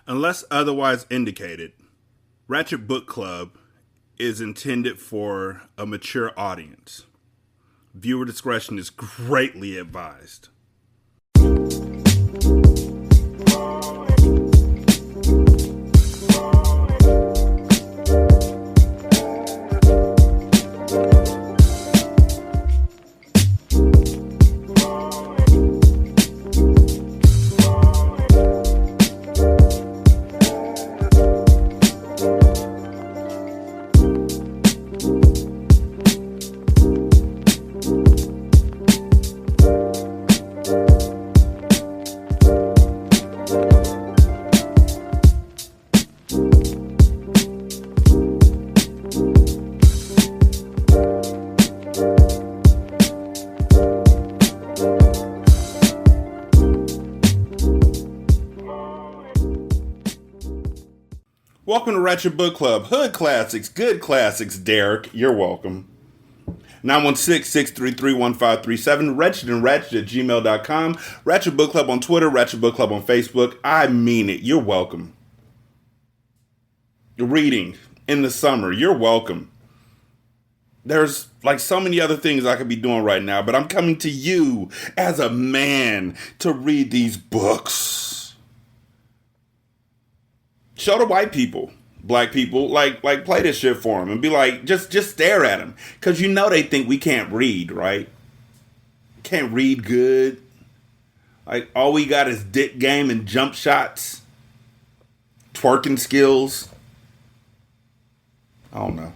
Unless otherwise indicated, Ratchet Book Club is intended for a mature audience. Viewer discretion is greatly advised. Welcome to Ratchet Book Club. Hood classics, good classics, Derek. You're welcome. 916-633-1537, Ratchet and Ratchet at gmail.com. Ratchet Book Club on Twitter, Ratchet Book Club on Facebook. I mean it. You're welcome. Reading in the summer. You're welcome. There's like so many other things I could be doing right now, but I'm coming to you as a man to read these books. Show the white people, black people, like play this shit for them and be like, just stare at them. Because you know they think we can't read, right? Can't read good. Like, all we got is dick game and jump shots. Twerking skills. I don't know.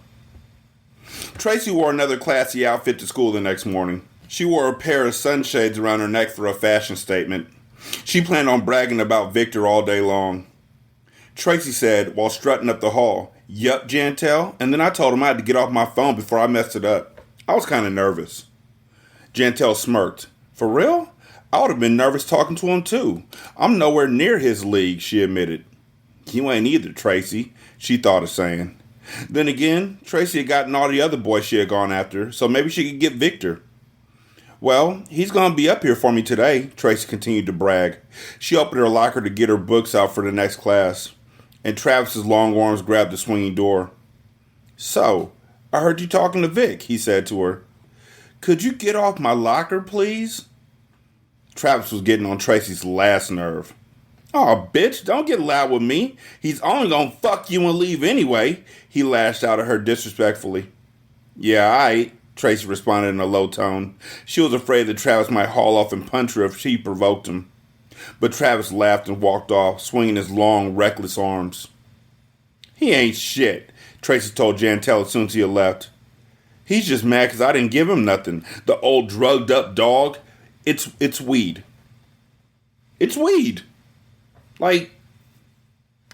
Tracy wore another classy outfit to school the next morning. She wore a pair of sunshades around her neck for a fashion statement. She planned on bragging about Victor all day long. Tracy said while strutting up the hall, "Yup, Jantel," and then I told him I had to get off my phone before I messed it up. I was kind of nervous. Jantel smirked. "For real? I would have been nervous talking to him too. I'm nowhere near his league," she admitted. "You ain't either, Tracy," she thought of saying. Then again, Tracy had gotten all the other boys she had gone after, so maybe she could get Victor. "Well, he's going to be up here for me today," Tracy continued to brag. She opened her locker to get her books out for the next class, and Travis's long arms grabbed the swinging door. "So, I heard you talking to Vic," he said to her. "Could you get off my locker, please?" Travis was getting on Tracy's last nerve. "Aw, bitch, don't get loud with me. He's only gonna fuck you and leave anyway," he lashed out at her disrespectfully. "Yeah, aight," Tracy responded in a low tone. She was afraid that Travis might haul off and punch her if she provoked him. But Travis laughed and walked off, swinging his long, reckless arms. "He ain't shit," Tracy told Jantel as soon as he had left. "He's just mad because I didn't give him nothing. The old drugged up dog. It's weed. It's weed. Like,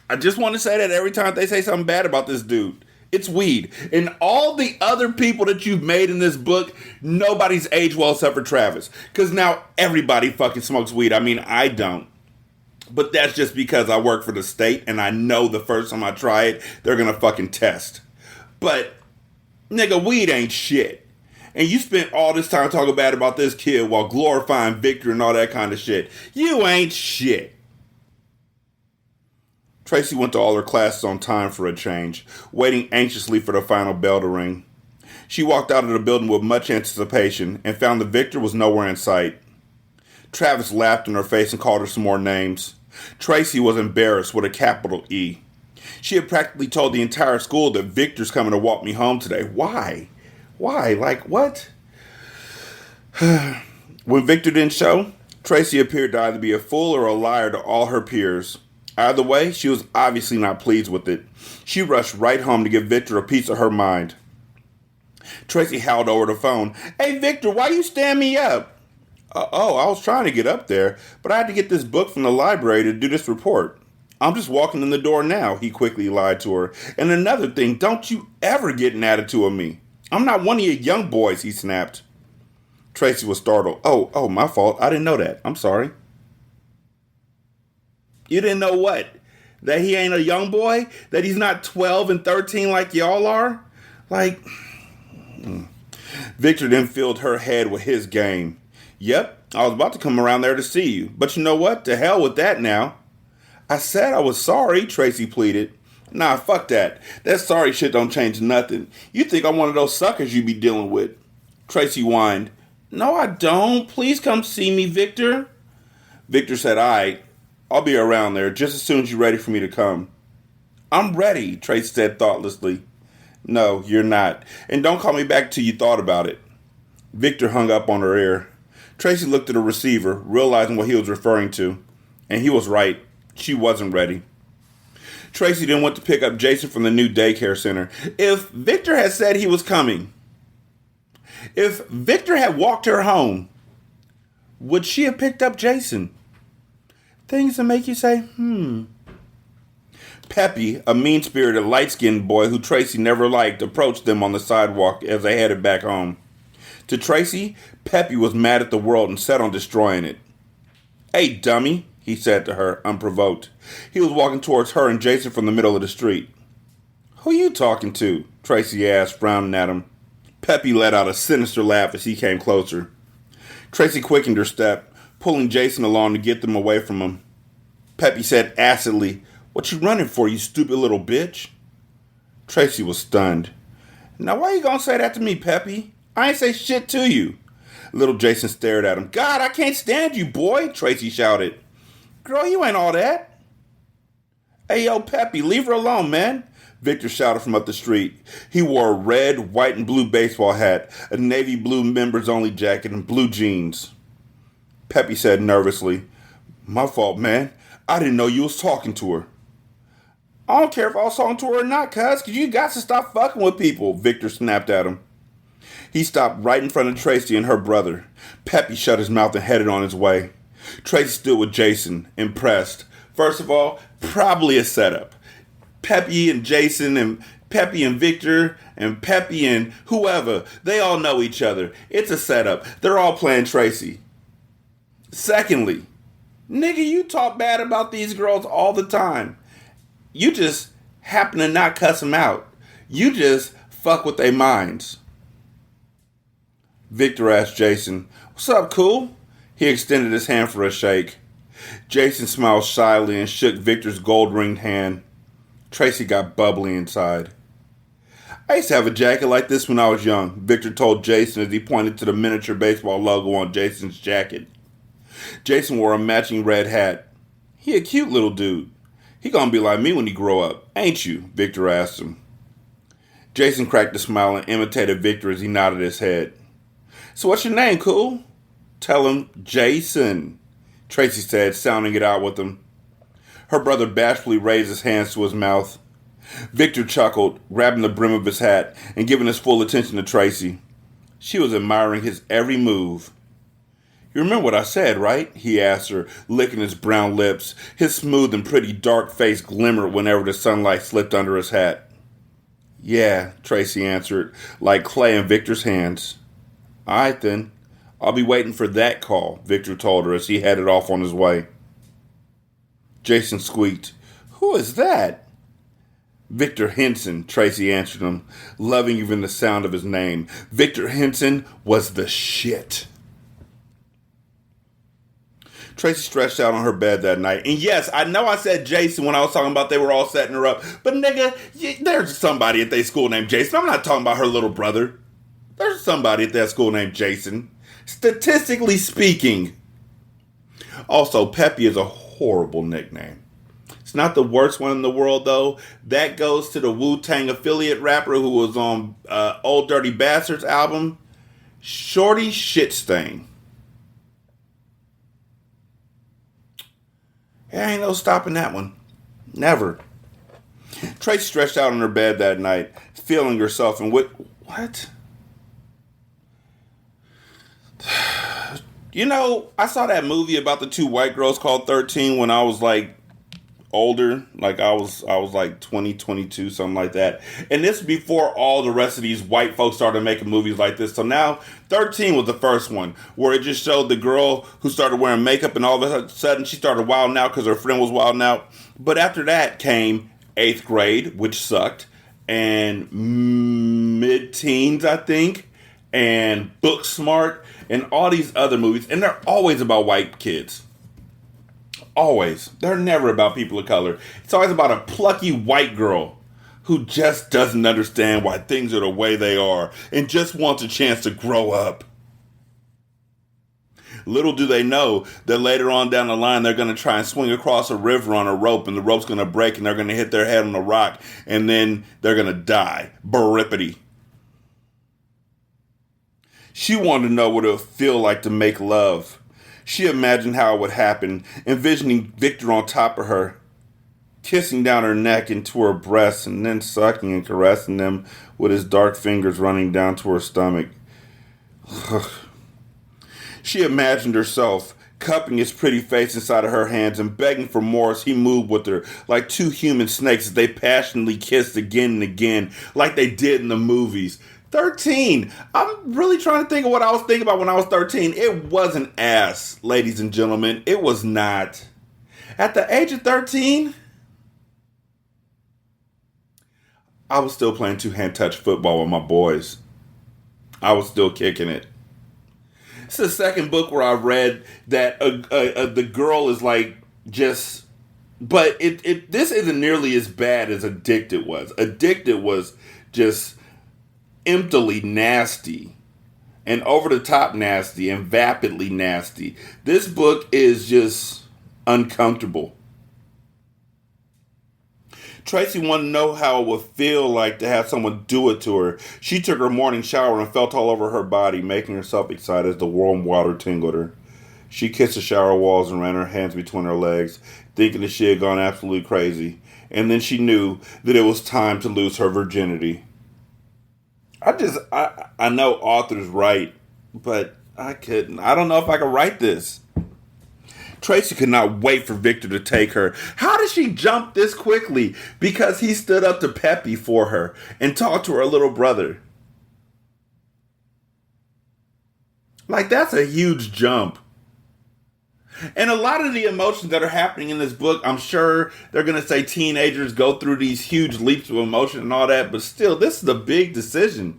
I just want to say that every time they say something bad about this dude. It's weed. And all the other people that you've made in this book, nobody's aged well except for Travis. Because now everybody fucking smokes weed. I mean, I don't. But that's just because I work for the state and I know the first time I try it, they're going to fucking test. But, nigga, weed ain't shit. And you spent all this time talking bad about this kid while glorifying Victor and all that kind of shit. You ain't shit. Tracy went to all her classes on time for a change, waiting anxiously for the final bell to ring. She walked out of the building with much anticipation and found that Victor was nowhere in sight. Travis laughed in her face and called her some more names. Tracy was embarrassed with a capital E. She had practically told the entire school that Victor's coming to walk me home today. Why? Why? Like, what? When Victor didn't show, Tracy appeared to either be a fool or a liar to all her peers. Either way, she was obviously not pleased with it. She rushed right home to give Victor a piece of her mind. Tracy howled over the phone. "Hey, Victor, why you stand me up?" I was trying to get up there, but I had to get this book from the library to do this report." "I'm just walking in the door now," he quickly lied to her. "And another thing, don't you ever get an attitude with me. I'm not one of your young boys," he snapped. Tracy was startled. Oh, my fault. I didn't know that. I'm sorry." "You didn't know what? That he ain't a young boy? That he's not 12 and 13 like y'all are? Like..." Victor then filled her head with his game. "Yep, I was about to come around there to see you. But you know what? To hell with that now. I said I was sorry, Tracy pleaded. Nah, fuck that. That sorry shit don't change nothing. You think I'm one of those suckers you be dealing with. Tracy whined. No, I don't. Please come see me, Victor. Victor said, alright, I'll be around there just as soon as you're ready for me to come. I'm ready, Tracy said thoughtlessly. No, you're not. And don't call me back till you thought about it. Victor hung up on her ear. Tracy looked at the receiver, realizing what he was referring to. And he was right. She wasn't ready. Tracy then went to pick up Jason from the new daycare center. If Victor had said he was coming, if Victor had walked her home, would she have picked up Jason? Things that make you say, Peppy, a mean-spirited, light-skinned boy who Tracy never liked, approached them on the sidewalk as they headed back home. To Tracy, Peppy was mad at the world and set on destroying it. Hey, dummy, he said to her, unprovoked. He was walking towards her and Jason from the middle of the street. Who you talking to? Tracy asked, frowning at him. Peppy let out a sinister laugh as he came closer. Tracy quickened her step, pulling Jason along to get them away from him. Peppy said acidly, What you running for, you stupid little bitch? Tracy was stunned. Now why you gonna say that to me, Peppy? I ain't say shit to you. Little Jason stared at him. God, I can't stand you, boy, Tracy shouted. Girl, you ain't all that. Hey, yo, Peppy, leave her alone, man, Victor shouted from up the street. He wore a red, white, and blue baseball hat, a navy blue members-only jacket, and blue jeans. Peppy said nervously, My fault, man. I didn't know you was talking to her. I don't care if I was talking to her or not, cuz you got to stop fucking with people, Victor snapped at him. He stopped right in front of Tracy and her brother. Peppy shut his mouth and headed on his way. Tracy stood with Jason, impressed. First of all, probably a setup. Peppy and Jason and Peppy and Victor and Peppy and whoever, they all know each other. It's a setup. They're all playing Tracy. Secondly, nigga, you talk bad about these girls all the time. You just happen to not cuss them out. You just fuck with their minds. Victor asked Jason, What's up, cool? He extended his hand for a shake. Jason smiled shyly and shook Victor's gold-ringed hand. Tracy got bubbly inside. I used to have a jacket like this when I was young, Victor told Jason as he pointed to the miniature baseball logo on Jason's jacket. Jason wore a matching red hat. He a cute little dude. He gonna be like me when he grow up, ain't you? Victor asked him. Jason cracked a smile and imitated Victor as he nodded his head. So what's your name, cool? Tell him Jason, Tracy said, sounding it out with him. Her brother bashfully raised his hands to his mouth. Victor chuckled, grabbing the brim of his hat and giving his full attention to Tracy. She was admiring his every move. You remember what I said, right? He asked her, licking his brown lips. His smooth and pretty dark face glimmered whenever the sunlight slipped under his hat. Yeah, Tracy answered, like clay in Victor's hands. All right, then. I'll be waiting for that call, Victor told her as he headed off on his way. Jason squeaked, Who is that? Victor Henson, Tracy answered him, loving even the sound of his name. Victor Henson was the shit. Tracy stretched out on her bed that night. And yes, I know I said Jason when I was talking about they were all setting her up. But nigga, there's somebody at their school named Jason. I'm not talking about her little brother. There's somebody at that school named Jason. Statistically speaking. Also, Peppy is a horrible nickname. It's not the worst one in the world, though. That goes to the Wu-Tang affiliate rapper who was on Old Dirty Bastard's album, Shorty Shitstain. There ain't no stopping that one. Never. Tracy stretched out on her bed that night, feeling herself and what? You know, I saw that movie about the two white girls called 13 when I was like older. Like I was like 20, 22, something like that. And this before all the rest of these white folks started making movies like this. So now 13 was the first one where it just showed the girl who started wearing makeup and all of a sudden she started wilding out because her friend was wilding out. But after that came 8th grade, which sucked, and mid-teens, I think, and Booksmart, and all these other movies, and they're always about white kids. Always. They're never about people of color. It's always about a plucky white girl who just doesn't understand why things are the way they are and just wants a chance to grow up. Little do they know that later on down the line, they're going to try and swing across a river on a rope, and the rope's going to break, and they're going to hit their head on a rock, and then they're going to die. Baripity. She wanted to know what it would feel like to make love. She imagined how it would happen, envisioning Victor on top of her, kissing down her neck into her breasts, and then sucking and caressing them with his dark fingers running down to her stomach. She imagined herself cupping his pretty face inside of her hands and begging for more as he moved with her like two human snakes as they passionately kissed again and again like they did in the movies. 13. I'm really trying to think of what I was thinking about when I was 13. It wasn't ass, ladies and gentlemen. It was not. At the age of 13, I was still playing two-hand touch football with my boys. I was still kicking it. It's the second book where I read that the girl is like just, but this isn't nearly as bad as Addicted was. Addicted was just emptily nasty and over the top nasty and vapidly nasty. This book is just uncomfortable. Tracy wanted to know how it would feel like to have someone do it to her. She took her morning shower and felt all over her body, making herself excited as the warm water tingled her. She kissed the shower walls and ran her hands between her legs, thinking that she had gone absolutely crazy. And then she knew that it was time to lose her virginity. I know authors write, but I couldn't. I don't know if I could write this. Tracy could not wait for Victor to take her. How did she jump this quickly? Because he stood up to Peppy for her and talked to her little brother. Like, that's a huge jump. And a lot of the emotions that are happening in this book, I'm sure they're going to say teenagers go through these huge leaps of emotion and all that, but still, this is a big decision.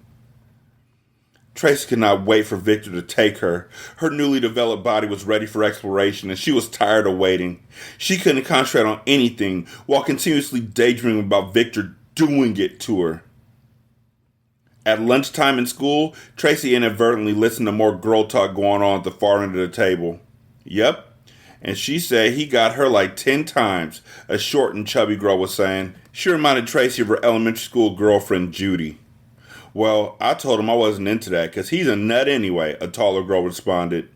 Tracy could not wait for Victor to take her. Her newly developed body was ready for exploration, and she was tired of waiting. She couldn't concentrate on anything while continuously daydreaming about Victor doing it to her. At lunchtime in school, Tracy inadvertently listened to more girl talk going on at the far end of the table. Yep, and she said he got her like 10 times, a short and chubby girl was saying. She reminded Tracy of her elementary school girlfriend, Judy. Well, I told him I wasn't into that because he's a nut anyway, a taller girl responded.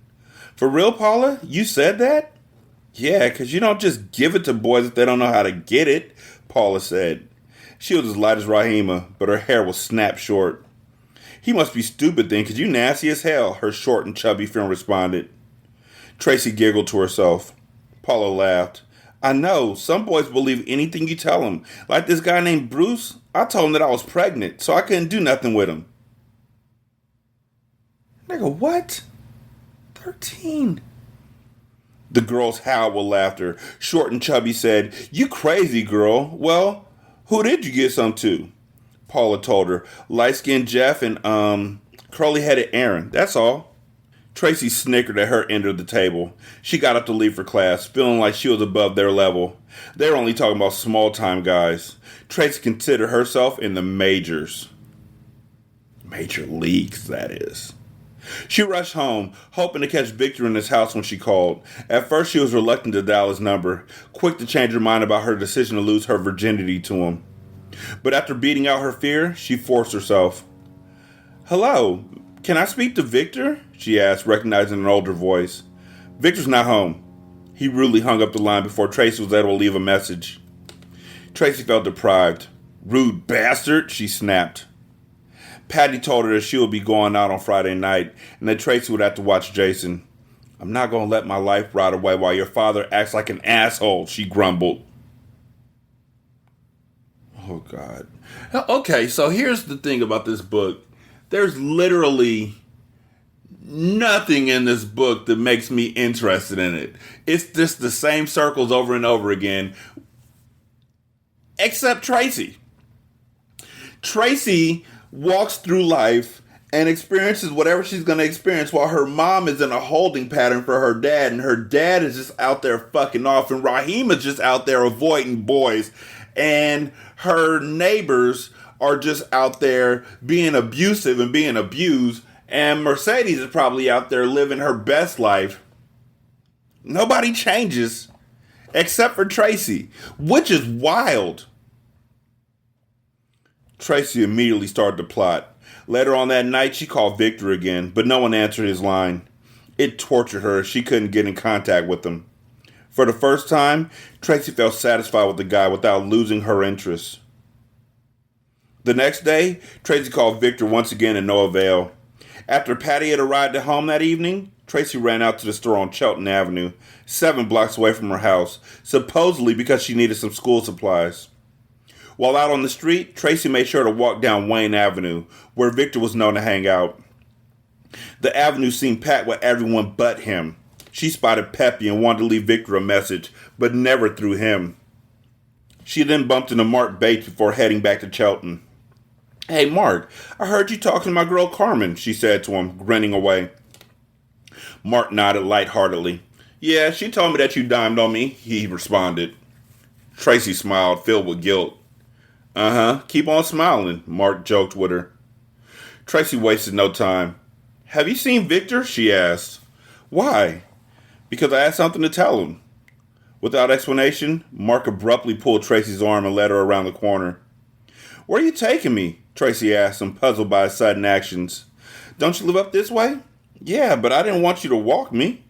For real, Paula? You said that? Yeah, because you don't just give it to boys if they don't know how to get it, Paula said. She was as light as Rahima, but her hair was snapped short. He must be stupid then because you nasty as hell, her short and chubby friend responded. Tracy giggled to herself. Paula laughed. I know, some boys believe anything you tell them. Like this guy named Bruce, I told him that I was pregnant, so I couldn't do nothing with him. Nigga, what? 13. The girls howled with laughter. Short and chubby said, You crazy, girl. Well, who did you give some to? Paula told her. Light-skinned Jeff and, curly-headed Aaron. That's all. Tracy snickered at her end of the table. She got up to leave for class, feeling like she was above their level. They were only talking about small-time guys. Tracy considered herself in the majors. Major leagues, that is. She rushed home, hoping to catch Victor in his house when she called. At first, she was reluctant to dial his number, quick to change her mind about her decision to lose her virginity to him. But after beating out her fear, she forced herself. Hello, can I speak to Victor? She asked, recognizing an older voice. Victor's not home. He rudely hung up the line before Tracy was able to leave a message. Tracy felt deprived. Rude bastard, she snapped. Patty told her that she would be going out on Friday night and that Tracy would have to watch Jason. I'm not going to let my life rot away while your father acts like an asshole, she grumbled. Oh, God. Okay, so here's the thing about this book. There's literally nothing in this book that makes me interested in it. It's just the same circles over and over again, except Tracy. Tracy walks through life and experiences whatever she's going to experience while her mom is in a holding pattern for her dad, and her dad is just out there fucking off, and Raheem is just out there avoiding boys, and her neighbors are just out there being abusive and being abused, and Mercedes is probably out there living her best life. Nobody changes except for Tracy, which is wild. Tracy immediately started to plot. Later on that night, she called Victor again, but no one answered his line. It tortured her as she couldn't get in contact with him. For the first time, Tracy felt satisfied with the guy without losing her interest. The next day, Tracy called Victor once again to no avail. After Patty had arrived at home that evening, Tracy ran out to the store on Chelton Avenue, 7 blocks away from her house, supposedly because she needed some school supplies. While out on the street, Tracy made sure to walk down Wayne Avenue, where Victor was known to hang out. The avenue seemed packed with everyone but him. She spotted Peppy and wanted to leave Victor a message, but never through him. She then bumped into Mark Bates before heading back to Chelton. "Hey, Mark, I heard you talking to my girl Carmen," she said to him, grinning away. Mark nodded lightheartedly. "Yeah, she told me that you dimed on me," he responded. Tracy smiled, filled with guilt. "Uh-huh, keep on smiling," Mark joked with her. Tracy wasted no time. "Have you seen Victor?" she asked. "Why?" "Because I had something to tell him." Without explanation, Mark abruptly pulled Tracy's arm and led her around the corner. "Where are you taking me?" Tracy asked him, puzzled by his sudden actions. "Don't you live up this way?" "Yeah, but I didn't want you to walk me."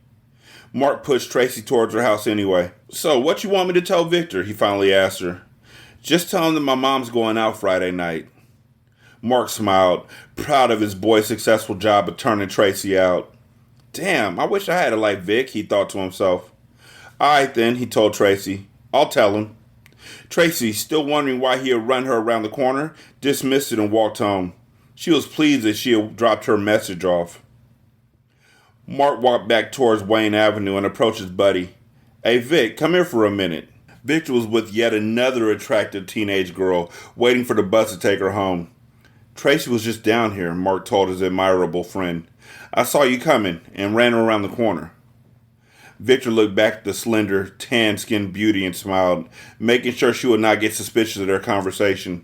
Mark pushed Tracy towards her house anyway. "So, what you want me to tell Victor?" he finally asked her. "Just tell him that my mom's going out Friday night." Mark smiled, proud of his boy's successful job of turning Tracy out. "Damn, I wish I had it like Vic," he thought to himself. "Alright then," he told Tracy. "I'll tell him." Tracy, still wondering why he had run her around the corner, dismissed it and walked home. She was pleased that she had dropped her message off. Mark walked back towards Wayne Avenue and approached his buddy. "Hey Vic, come here for a minute." Victor was with yet another attractive teenage girl, waiting for the bus to take her home. "Tracy was just down here," Mark told his admirable friend. "I saw you coming and ran her around the corner." Victor looked back at the slender, tan-skinned beauty and smiled, making sure she would not get suspicious of their conversation.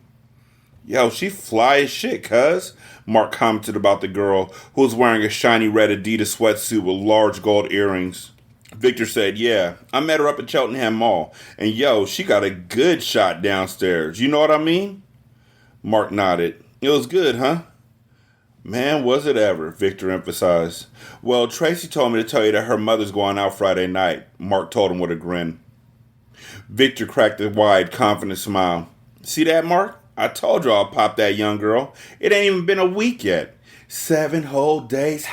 "Yo, she fly as shit, cuz," Mark commented about the girl, who was wearing a shiny red Adidas sweatsuit with large gold earrings. Victor said, "Yeah, I met her up at Cheltenham Mall, and yo, she got a good shot downstairs. You know what I mean?" Mark nodded. "It was good, huh?" "Man, was it ever," Victor emphasized. "Well, Tracy told me to tell you that her mother's going out Friday night," Mark told him with a grin. Victor cracked a wide, confident smile. "See that, Mark? I told you I'll pop that young girl. It ain't even been a week yet. 7 whole days.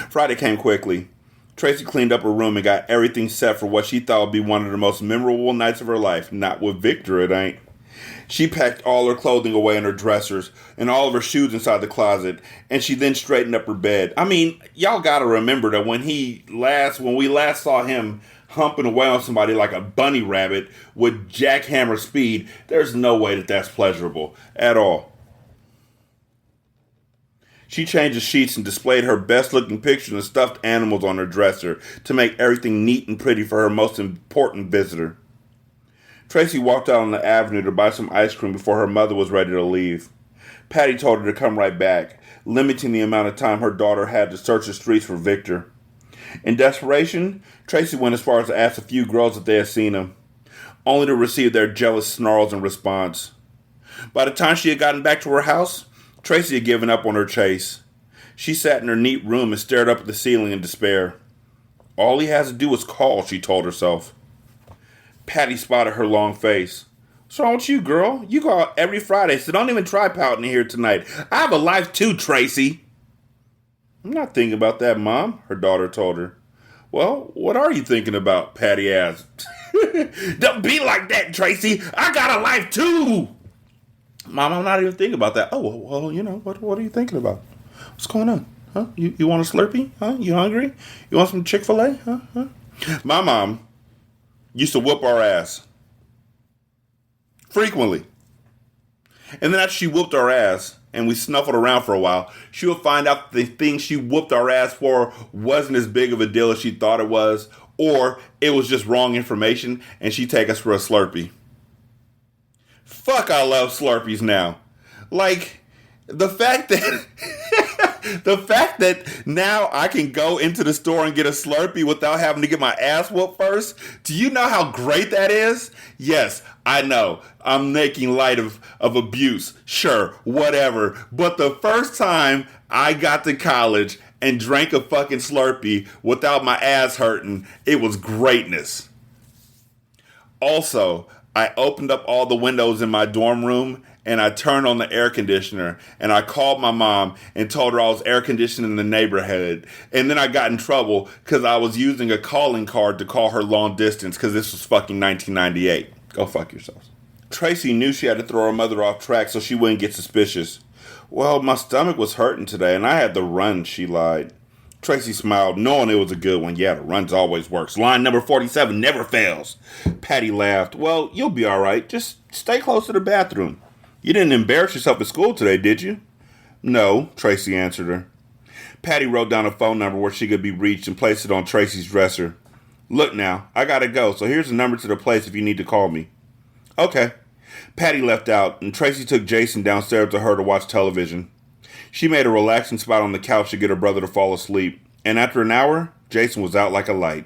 Friday came quickly. Tracy cleaned up her room and got everything set for what she thought would be one of the most memorable nights of her life. Not with Victor, it ain't. She packed all her clothing away in her dressers and all of her shoes inside the closet, and she then straightened up her bed. I mean, y'all gotta remember that when we last saw him humping away on somebody like a bunny rabbit with jackhammer speed, there's no way that that's pleasurable at all. She changed the sheets and displayed her best-looking pictures and stuffed animals on her dresser to make everything neat and pretty for her most important visitor. Tracy walked out on the avenue to buy some ice cream before her mother was ready to leave. Patty told her to come right back, limiting the amount of time her daughter had to search the streets for Victor. In desperation, Tracy went as far as to ask a few girls if they had seen him, only to receive their jealous snarls in response. By the time she had gotten back to her house, Tracy had given up on her chase. She sat in her neat room and stared up at the ceiling in despair. All he has to do is call, she told herself. Patty spotted her long face. "What's wrong with you, girl? You go out every Friday, so don't even try pouting here tonight. I have a life too, Tracy." "I'm not thinking about that, Mom," her daughter told her. "Well, what are you thinking about?" Patty asked. "Don't be like that, Tracy. I got a life too." "Mom, I'm not even thinking about that." "Oh, well, you know, what are you thinking about? What's going on? Huh? You want a Slurpee? Huh? You hungry? You want some Chick-fil-A? Huh? My mom used to whoop our ass. Frequently. And then after she whooped our ass and we snuffled around for a while, she would find out the thing she whooped our ass for wasn't as big of a deal as she thought it was, or it was just wrong information, and she'd take us for a Slurpee. Fuck, I love Slurpees now. Like, the fact that the fact that now I can go into the store and get a Slurpee without having to get my ass whooped first. Do you know how great that is? Yes, I know. I'm making light of abuse. Sure, whatever. But the first time I got to college and drank a fucking Slurpee without my ass hurting, it was greatness. Also, I opened up all the windows in my dorm room and I turned on the air conditioner and I called my mom and told her I was air conditioning the neighborhood. And then I got in trouble because I was using a calling card to call her long distance because this was fucking 1998. Go fuck yourselves. Tracy knew she had to throw her mother off track so she wouldn't get suspicious. Well, my stomach was hurting today and I had to run, she lied. Tracy smiled, knowing it was a good one. Yeah, the runs always works. Line number 47 never fails. Patty laughed. Well, you'll be all right. Just stay close to the bathroom. You didn't embarrass yourself at school today, did you? No, Tracy answered her. Patty wrote down a phone number where she could be reached and placed it on Tracy's dresser. Look now, I gotta go, so here's the number to the place if you need to call me. Okay. Patty left out, and Tracy took Jason downstairs to her to watch television. She made a relaxing spot on the couch to get her brother to fall asleep, and after an hour, Jason was out like a light.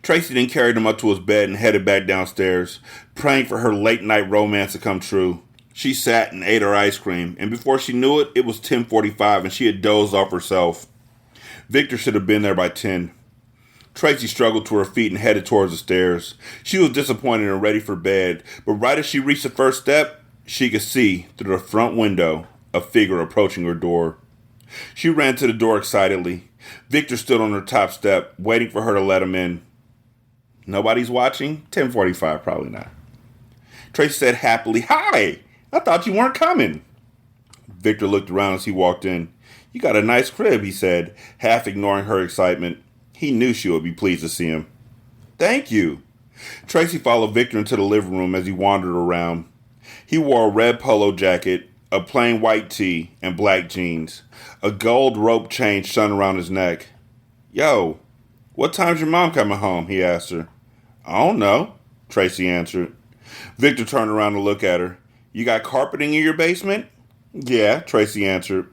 Tracy then carried him up to his bed and headed back downstairs, praying for her late-night romance to come true. She sat and ate her ice cream, and before she knew it, it was 10:45 and she had dozed off herself. Victor should have been there by 10. Tracy struggled to her feet and headed towards the stairs. She was disappointed and ready for bed, but right as she reached the first step, she could see, through the front window, a figure approaching her door. She ran to the door excitedly. Victor stood on her top step, waiting for her to let him in. Nobody's watching? 10:45, probably not. Tracy said happily, "Hi! I thought you weren't coming." Victor looked around as he walked in. "You got a nice crib," he said, half ignoring her excitement. He knew she would be pleased to see him. "Thank you." Tracy followed Victor into the living room as he wandered around. He wore a red polo jacket, a plain white tee, and black jeans. A gold rope chain shone around his neck. "Yo, what time's your mom coming home?" he asked her. "I don't know," Tracy answered. Victor turned around to look at her. "You got carpeting in your basement?" "Yeah," Tracy answered.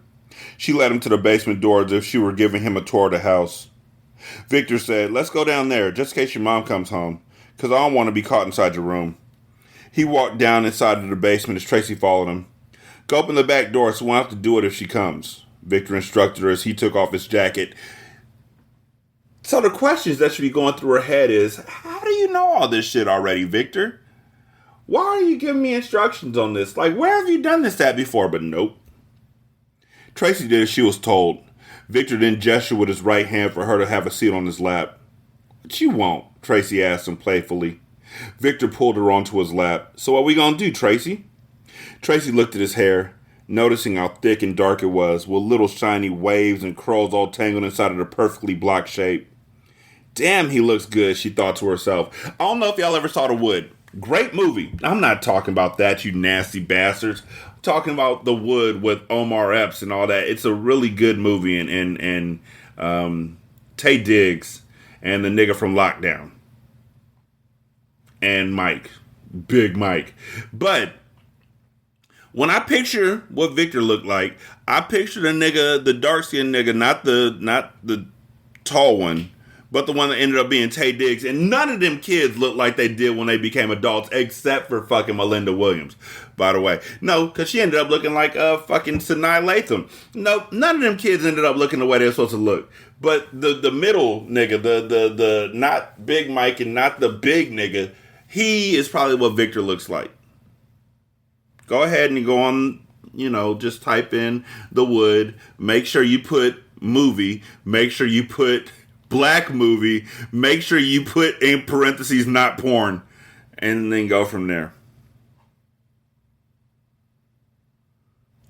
She led him to the basement door as if she were giving him a tour of the house. Victor said, "Let's go down there, just in case your mom comes home, because I don't want to be caught inside your room." He walked down inside of the basement as Tracy followed him. "Go open the back door so we won't have to do it if she comes," Victor instructed her as he took off his jacket. So the questions that should be going through her head is, how do you know all this shit already, Victor? Why are you giving me instructions on this? Like, where have you done this at before? But nope. Tracy did as she was told. Victor then gestured with his right hand for her to have a seat on his lap. "But you won't," Tracy asked him playfully. Victor pulled her onto his lap. "So what we gonna do, Tracy?" Tracy looked at his hair, noticing how thick and dark it was, with little shiny waves and curls all tangled inside of the perfectly blocked shape. "Damn, he looks good," she thought to herself. I don't know if y'all ever saw The Wood. Great movie. I'm not talking about that, you nasty bastards. I'm talking about The Wood with Omar Epps and all that. It's a really good movie, and Taye Diggs and the nigga from Lockdown. And Mike. Big Mike. But when I picture what Victor looked like, I picture the nigga, the dark-skinned nigga, not the tall one, but the one that ended up being Taye Diggs. And none of them kids looked like they did when they became adults, except for fucking Melinda Williams, by the way. No, because she ended up looking like fucking Sanaa Lathan. No, none of them kids ended up looking the way they're supposed to look. But the middle nigga, the not Big Mike and not the big nigga, he is probably what Victor looks like. Go ahead and go on, just type in The Wood. Make sure you put movie. Make sure you put black movie. Make sure you put in parentheses not porn. And then go from there.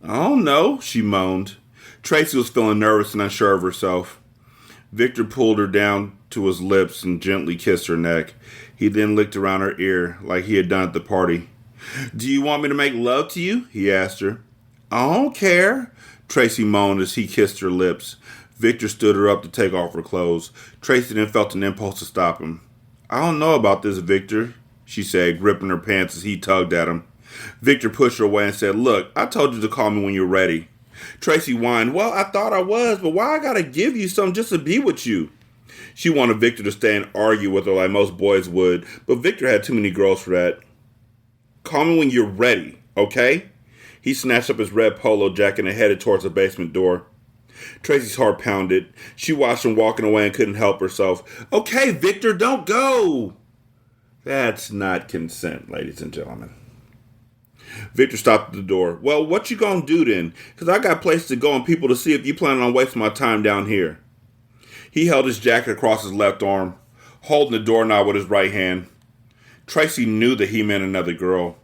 "Oh no," she moaned. Tracy was feeling nervous and unsure of herself. Victor pulled her down to his lips and gently kissed her neck. He then licked around her ear like he had done at the party. Do you want me to make love to you? He asked her. I don't care, Tracy moaned as he kissed her lips. Victor stood her up to take off her clothes. Tracy then felt an impulse to stop him. I don't know about this, Victor, she said, gripping her pants as he tugged at him. Victor pushed her away and said, Look, I told you to call me when you're ready. Tracy whined, Well, I thought I was, but why I gotta give you something just to be with you? She wanted Victor to stay and argue with her like most boys would, but Victor had too many girls for that. Call me when you're ready, okay? He snatched up his red polo jacket and headed towards the basement door. Tracy's heart pounded. She watched him walking away and couldn't help herself. Okay, Victor, don't go! That's not consent, ladies and gentlemen. Victor stopped at the door. Well, what you gonna do then? Because I got places to go and people to see if you planning on wasting my time down here. He held his jacket across his left arm, holding the doorknob with his right hand. Tracy knew that he meant another girl.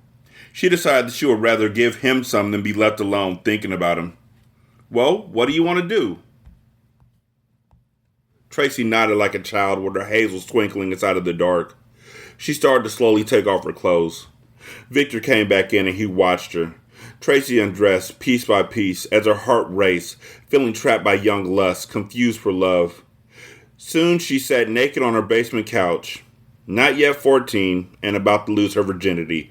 She decided that she would rather give him some than be left alone thinking about him. Well, what do you want to do? Tracy nodded like a child with her hazels twinkling inside of the dark. She started to slowly take off her clothes. Victor came back in and he watched her. Tracy undressed piece by piece as her heart raced, feeling trapped by young lust, confused for love. Soon she sat naked on her basement couch, not yet 14, and about to lose her virginity.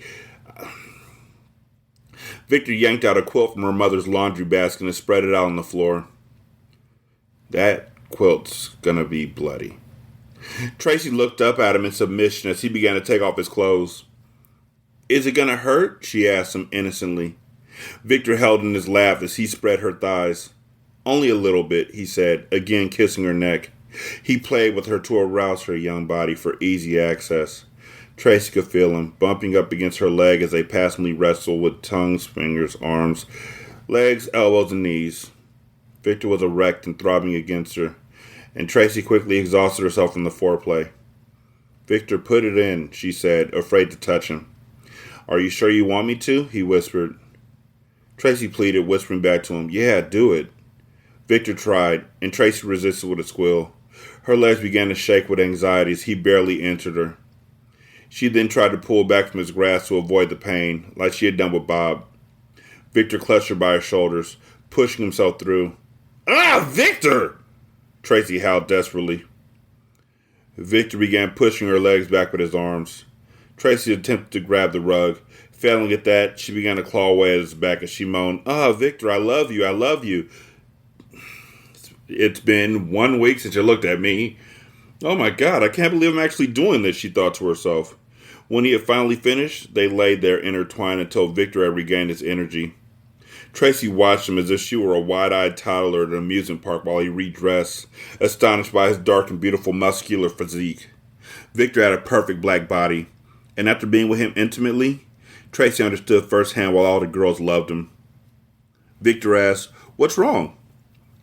Victor yanked out a quilt from her mother's laundry basket and spread it out on the floor. That quilt's gonna be bloody. Tracy looked up at him in submission as he began to take off his clothes. Is it gonna hurt? She asked him innocently. Victor held in his lap as he spread her thighs. Only a little bit, he said, again kissing her neck. He played with her to arouse her young body for easy access. Tracy could feel him, bumping up against her leg as they passively wrestled with tongues, fingers, arms, legs, elbows, and knees. Victor was erect and throbbing against her, and Tracy quickly exhausted herself from the foreplay. Victor, put it in, she said, afraid to touch him. Are you sure you want me to? He whispered. Tracy pleaded, whispering back to him, Yeah, do it. Victor tried, and Tracy resisted with a squeal. Her legs began to shake with anxiety as he barely entered her. She then tried to pull back from his grasp to avoid the pain, like she had done with Bob. Victor clutched her by her shoulders, pushing himself through. Ah, Victor! Tracy howled desperately. Victor began pushing her legs back with his arms. Tracy attempted to grab the rug. Failing at that, she began to claw away at his back as she moaned, Ah, Victor, I love you, I love you. It's been 1 week since you looked at me. Oh my God, I can't believe I'm actually doing this, she thought to herself. When he had finally finished, they laid there intertwined until Victor had regained his energy. Tracy watched him as if she were a wide-eyed toddler at an amusement park while he redressed, astonished by his dark and beautiful muscular physique. Victor had a perfect black body, and after being with him intimately, Tracy understood firsthand why all the girls loved him. Victor asked, What's wrong?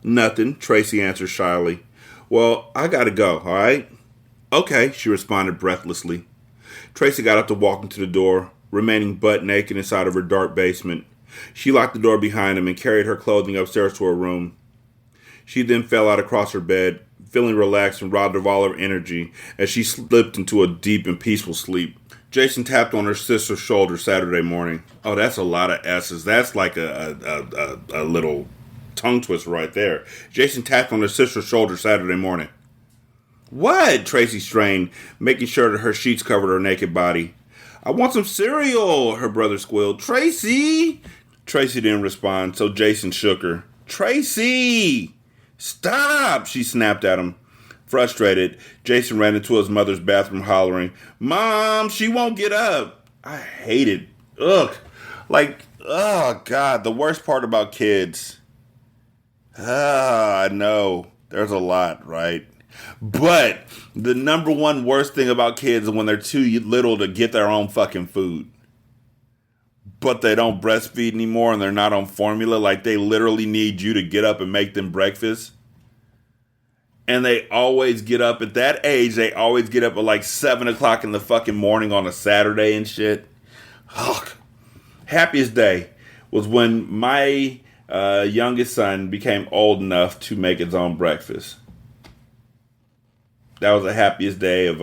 Nothing, Tracy answered shyly. Well, I gotta go, all right? Okay, she responded breathlessly. Tracy got up to walk into the door, remaining butt naked inside of her dark basement. She locked the door behind him and carried her clothing upstairs to her room. She then fell out across her bed, feeling relaxed and robbed of all her energy as she slipped into a deep and peaceful sleep. Jason tapped on her sister's shoulder Saturday morning. Oh, that's a lot of S's. That's like a little tongue twister right there. Jason tapped on her sister's shoulder Saturday morning. What? Tracy strained, making sure that her sheets covered her naked body. I want some cereal, her brother squealed. Tracy! Tracy didn't respond, so Jason shook her. Tracy! Stop! She snapped at him. Frustrated, Jason ran into his mother's bathroom hollering, Mom, she won't get up. I hate it. Ugh. Oh, God, the worst part about kids. I know. There's a lot, right? But the number one worst thing about kids is when they're too little to get their own fucking food. But they don't breastfeed anymore and they're not on formula. Like they literally need you to get up and make them breakfast. And they always get up at that age. They always get up at like 7 o'clock in the fucking morning on a Saturday and shit. Ugh. Happiest day was when my youngest son became old enough to make his own breakfast. That was the happiest day of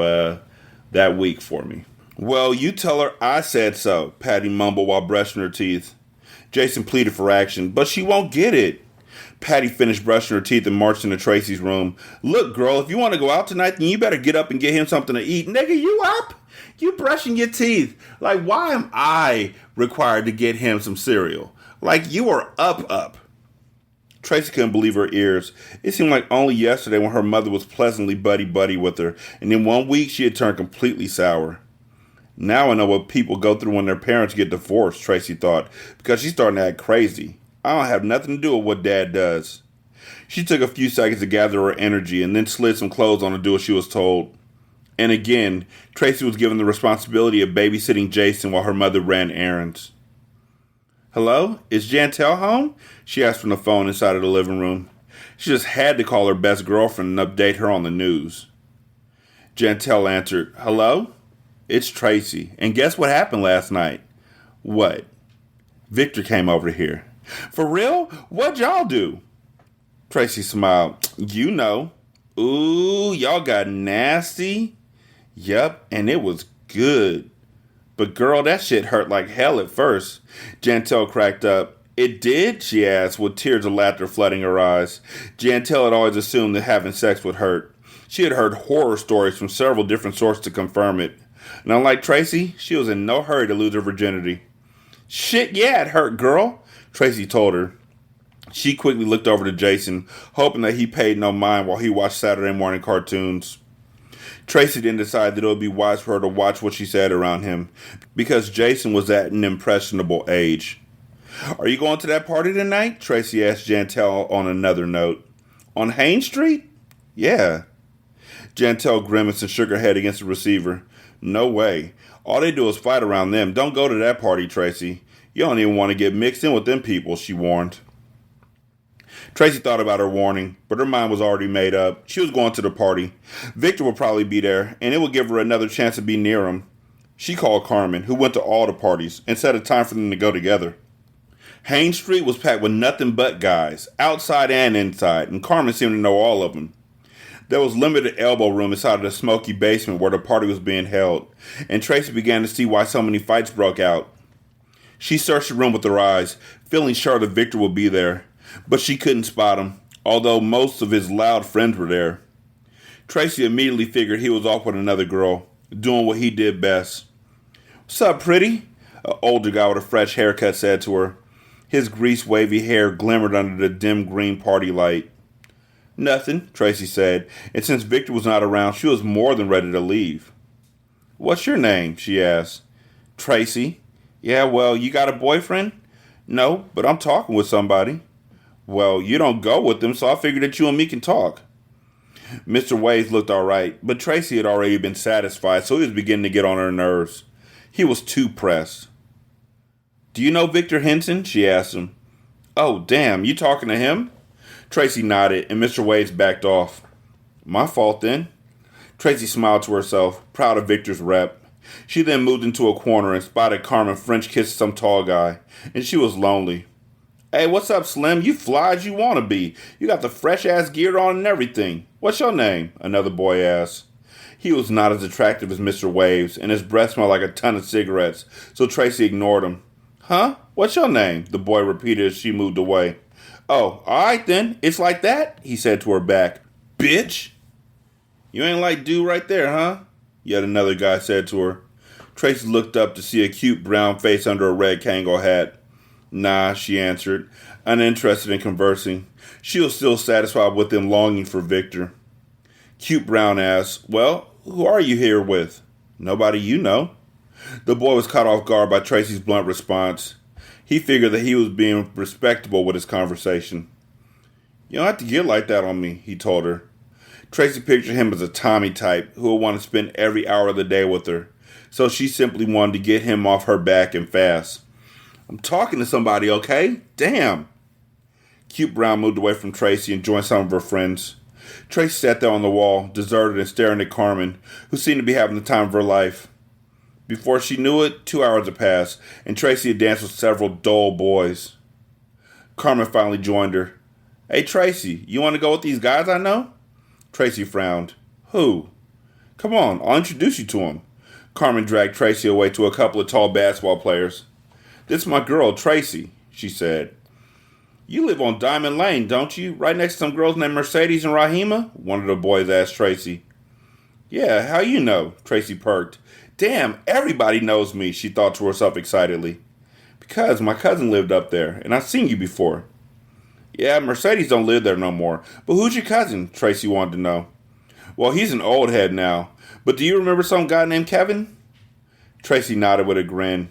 that week for me. Well, you tell her I said so, Patty mumbled while brushing her teeth. Jason pleaded for action, but she won't get it. Patty finished brushing her teeth and marched into Tracy's room. Look, girl, if you want to go out tonight, then you better get up and get him something to eat. Nigga, you up? You brushing your teeth. Like, why am I required to get him some cereal? Like, you are up. Tracy couldn't believe her ears. It seemed like only yesterday when her mother was pleasantly buddy-buddy with her, and in 1 week she had turned completely sour. Now I know what people go through when their parents get divorced, Tracy thought, because she's starting to act crazy. I don't have nothing to do with what Dad does. She took a few seconds to gather her energy and then slid some clothes on to do what she was told. And again, Tracy was given the responsibility of babysitting Jason while her mother ran errands. Hello? Is Jantel home? She asked from the phone inside of the living room. She just had to call her best girlfriend and update her on the news. Jantel answered, Hello? It's Tracy. And guess what happened last night? What? Victor came over here. For real? What'd y'all do? Tracy smiled. You know. Ooh, y'all got nasty? Yep, and it was good. But girl, that shit hurt like hell at first. Jantel cracked up. It did? She asked, with tears of laughter flooding her eyes. Jantel had always assumed that having sex would hurt. She had heard horror stories from several different sources to confirm it. And unlike Tracy, she was in no hurry to lose her virginity. Shit, yeah, it hurt, girl, Tracy told her. She quickly looked over to Jason, hoping that he paid no mind while he watched Saturday morning cartoons. Tracy then decided that it would be wise for her to watch what she said around him, because Jason was at an impressionable age. Are you going to that party tonight? Tracy asked Jantel on another note. On Haines Street? Yeah. Jantel grimaced and shook her head against the receiver. No way. All they do is fight around them. Don't go to that party, Tracy. You don't even want to get mixed in with them people, she warned. Tracy thought about her warning, but her mind was already made up. She was going to the party. Victor would probably be there, and it would give her another chance to be near him. She called Carmen, who went to all the parties, and set a time for them to go together. Haines Street was packed with nothing but guys, outside and inside, and Carmen seemed to know all of them. There was limited elbow room inside of the smoky basement where the party was being held, and Tracy began to see why so many fights broke out. She searched the room with her eyes, feeling sure that Victor would be there, but she couldn't spot him, although most of his loud friends were there. Tracy immediately figured he was off with another girl, doing what he did best. "What's up, pretty?" An older guy with a fresh haircut said to her. His greased wavy hair glimmered under the dim green party light. "Nothing," Tracy said, and since Victor was not around, she was more than ready to leave. "What's your name?" she asked. "Tracy." "Yeah, well, you got a boyfriend?" "No, but I'm talking with somebody." "Well, you don't go with them, so I figured that you and me can talk." Mr. Waves looked all right, but Tracy had already been satisfied, so he was beginning to get on her nerves. He was too pressed. "Do you know Victor Henson?" she asked him. "Oh, damn, you talking to him?" Tracy nodded, and Mr. Waves backed off. "My fault, then." Tracy smiled to herself, proud of Victor's rep. She then moved into a corner and spotted Carmen French kissing some tall guy, and she was lonely. "Hey, what's up, Slim? You fly as you want to be. You got the fresh-ass gear on and everything. What's your name?" another boy asked. He was not as attractive as Mr. Waves, and his breath smelled like a ton of cigarettes, so Tracy ignored him. "Huh? What's your name?" the boy repeated as she moved away. "Oh, all right then. It's like that?" he said to her back. "Bitch!" "You ain't like dude right there, huh?" yet another guy said to her. Tracy looked up to see a cute brown face under a red Kangol hat. "Nah," she answered, uninterested in conversing. She was still satisfied with him longing for Victor. Cute Brown asked, "Well, who are you here with?" "Nobody you know." The boy was caught off guard by Tracy's blunt response. He figured that he was being respectable with his conversation. "You don't have to get like that on me," he told her. Tracy pictured him as a Tommy type who would want to spend every hour of the day with her, so she simply wanted to get him off her back and fast. "I'm talking to somebody, okay? Damn." Cute Brown moved away from Tracy and joined some of her friends. Tracy sat there on the wall, deserted and staring at Carmen, who seemed to be having the time of her life. Before she knew it, 2 hours had passed, and Tracy had danced with several dull boys. Carmen finally joined her. "Hey, Tracy, you want to go with these guys I know?" Tracy frowned. "Who?" "Come on, I'll introduce you to them." Carmen dragged Tracy away to a couple of tall basketball players. "This is my girl, Tracy," she said. "You live on Diamond Lane, don't you? Right next to some girls named Mercedes and Rahima?" one of the boys asked Tracy. "Yeah, how you know?" Tracy perked. "Damn, everybody knows me," she thought to herself excitedly. "Because my cousin lived up there, and I've seen you before." "Yeah, Mercedes don't live there no more. But who's your cousin?" Tracy wanted to know. "Well, he's an old head now. But do you remember some guy named Kevin?" Tracy nodded with a grin.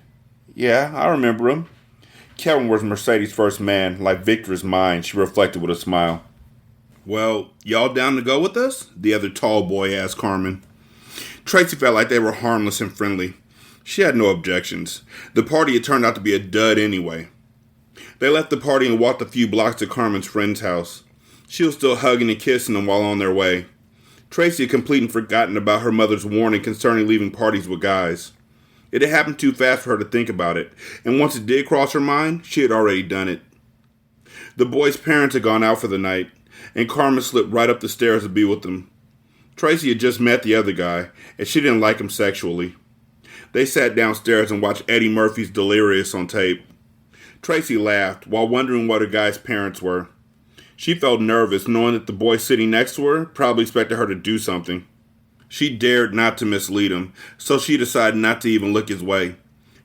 "Yeah, I remember him." Kevin was Mercedes' first man, like Victor's mine, she reflected with a smile. "Well, y'all down to go with us?" the other tall boy asked Carmen. Tracy felt like they were harmless and friendly. She had no objections. The party had turned out to be a dud anyway. They left the party and walked a few blocks to Carmen's friend's house. She was still hugging and kissing them while on their way. Tracy had completely forgotten about her mother's warning concerning leaving parties with guys. It had happened too fast for her to think about it, and once it did cross her mind, she had already done it. The boys' parents had gone out for the night, and Carmen slipped right up the stairs to be with them. Tracy had just met the other guy, and she didn't like him sexually. They sat downstairs and watched Eddie Murphy's Delirious on tape. Tracy laughed while wondering what her guy's parents were. She felt nervous knowing that the boy sitting next to her probably expected her to do something. She dared not to mislead him, so she decided not to even look his way.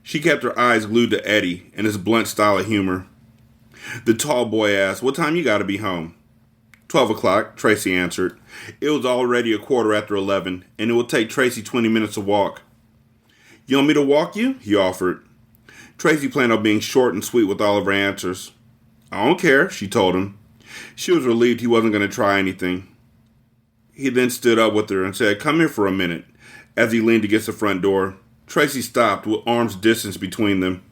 She kept her eyes glued to Eddie and his blunt style of humor. The tall boy asked, "What time you gotta be home?" 12 o'clock, Tracy answered. It was already a quarter after 11, and it would take Tracy 20 minutes to walk. "You want me to walk you?" he offered. Tracy planned on being short and sweet with all of her answers. "I don't care," she told him. She was relieved he wasn't going to try anything. He then stood up with her and said, "Come here for a minute," as he leaned against the front door. Tracy stopped with arm's distance between them.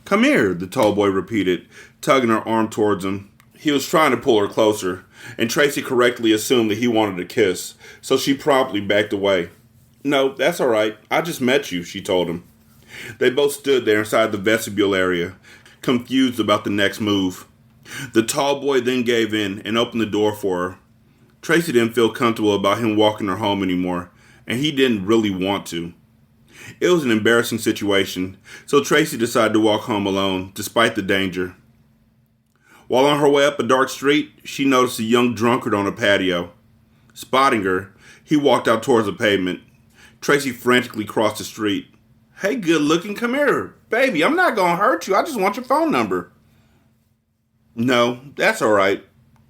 "Come here," the tall boy repeated, tugging her arm towards him. He was trying to pull her closer, and Tracy correctly assumed that he wanted a kiss, so she promptly backed away. "No, that's all right. I just met you," she told him. They both stood there inside the vestibule area, confused about the next move. The tall boy then gave in and opened the door for her. Tracy didn't feel comfortable about him walking her home anymore, and he didn't really want to. It was an embarrassing situation, so Tracy decided to walk home alone, despite the danger. While on her way up a dark street, she noticed a young drunkard on a patio. Spotting her, he walked out towards the pavement. Tracy frantically crossed the street. "Hey, good looking, come here. Baby, I'm not going to hurt you. I just want your phone number." "No, that's all right,"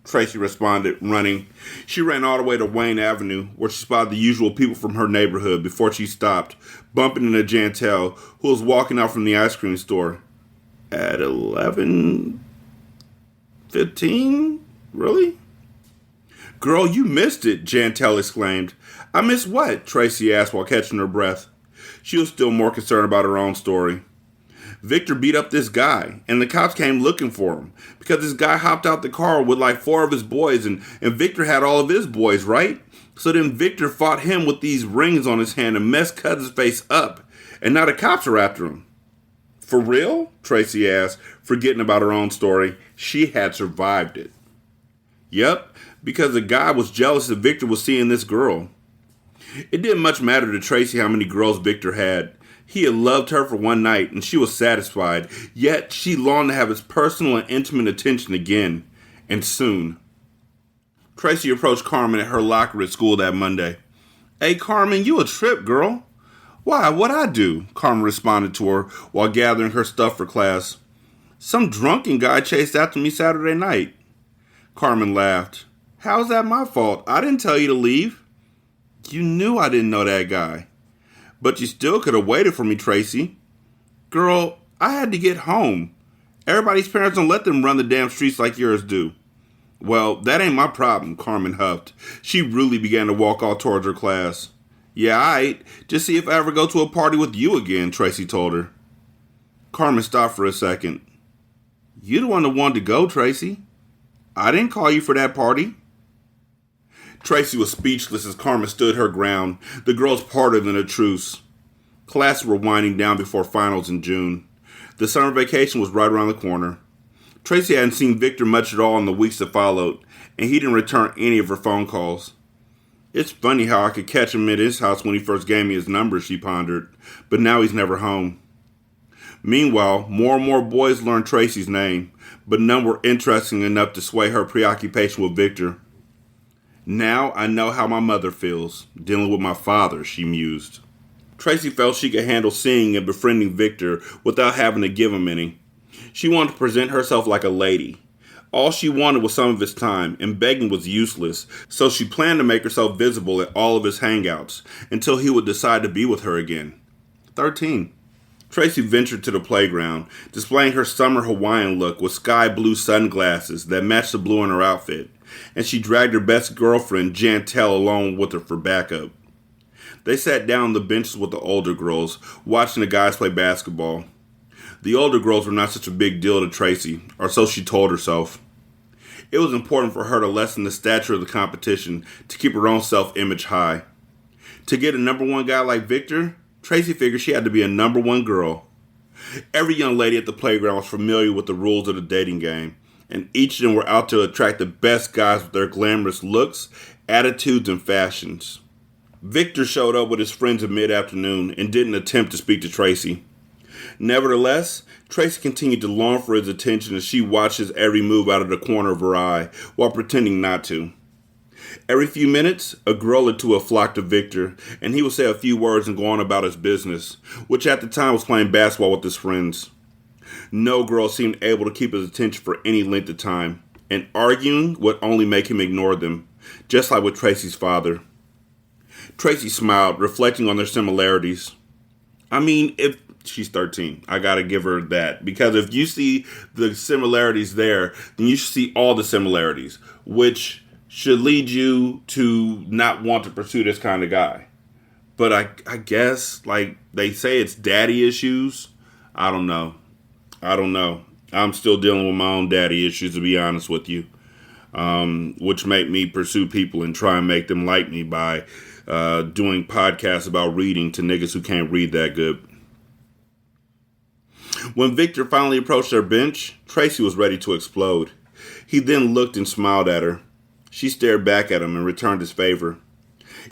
Tracy responded, running. She ran all the way to Wayne Avenue, where she spotted the usual people from her neighborhood before she stopped, bumping into Jantel, who was walking out from the ice cream store. At 11:15? Really? "Girl, you missed it," Jantel exclaimed. "I missed what?" Tracy asked while catching her breath. She was still more concerned about her own story. "Victor beat up this guy, and the cops came looking for him because this guy hopped out the car with like 4 of his boys, and Victor had all of his boys, right? So then Victor fought him with these rings on his hand and messed Cousin's face up, and now the cops are after him." "For real?" Tracy asked, forgetting about her own story. She had survived it. "Yep, because the guy was jealous that Victor was seeing this girl." It didn't much matter to Tracy how many girls Victor had. He had loved her for one night, and she was satisfied, yet she longed to have his personal and intimate attention again, and soon. Tracy approached Carmen at her locker at school that Monday. "Hey, Carmen, you a trip, girl." "Why, what'd I do?" Carmen responded to her while gathering her stuff for class. "Some drunken guy chased after me Saturday night." Carmen laughed. "How's that my fault? I didn't tell you to leave." "You knew I didn't know that guy." "But you still could have waited for me, Tracy." "Girl, I had to get home. Everybody's parents don't let them run the damn streets like yours do." "Well, that ain't my problem," Carmen huffed. She really began to walk off towards her class. "Yeah, aight. Just see if I ever go to a party with you again," Tracy told her. Carmen stopped for a second. "You the one that wanted to go, Tracy. I didn't call you for that party." Tracy was speechless as Carmen stood her ground, the girls parted in a truce. Classes were winding down before finals in June. The summer vacation was right around the corner. Tracy hadn't seen Victor much at all in the weeks that followed, and he didn't return any of her phone calls. It's funny how I could catch him at his house when he first gave me his number, she pondered, but now he's never home. Meanwhile, more and more boys learned Tracy's name, but none were interesting enough to sway her preoccupation with Victor. Now I know how my mother feels, dealing with my father, she mused. Tracy felt she could handle seeing and befriending Victor without having to give him any. She wanted to present herself like a lady. All she wanted was some of his time, and begging was useless, so she planned to make herself visible at all of his hangouts until he would decide to be with her again. 13. Tracy ventured to the playground, displaying her summer Hawaiian look with sky blue sunglasses that matched the blue in her outfit, and she dragged her best girlfriend, Jantel, along with her for backup. They sat down on the benches with the older girls, watching the guys play basketball. The older girls were not such a big deal to Tracy, or so she told herself. It was important for her to lessen the stature of the competition to keep her own self-image high. To get a number one guy like Victor, Tracy figured she had to be a number one girl. Every young lady at the playground was familiar with the rules of the dating game, and each of them were out to attract the best guys with their glamorous looks, attitudes, and fashions. Victor showed up with his friends in mid-afternoon and didn't attempt to speak to Tracy. Nevertheless, Tracy continued to long for his attention as she watched his every move out of the corner of her eye while pretending not to. Every few minutes, a girl or two would flock to Victor, and he would say a few words and go on about his business, which at the time was playing basketball with his friends. No girl seemed able to keep his attention for any length of time, and arguing would only make him ignore them, just like with Tracy's father. Tracy smiled, reflecting on their similarities. I mean, if she's 13, I gotta give her that, because if you see the similarities there, then you should see all the similarities, which should lead you to not want to pursue this kind of guy. But I guess, like, they say it's daddy issues. I don't know. I'm still dealing with my own daddy issues, to be honest with you. Which make me pursue people and try and make them like me by doing podcasts about reading to niggas who can't read that good. When Victor finally approached their bench, Tracy was ready to explode. He then looked and smiled at her. She stared back at him and returned his favor.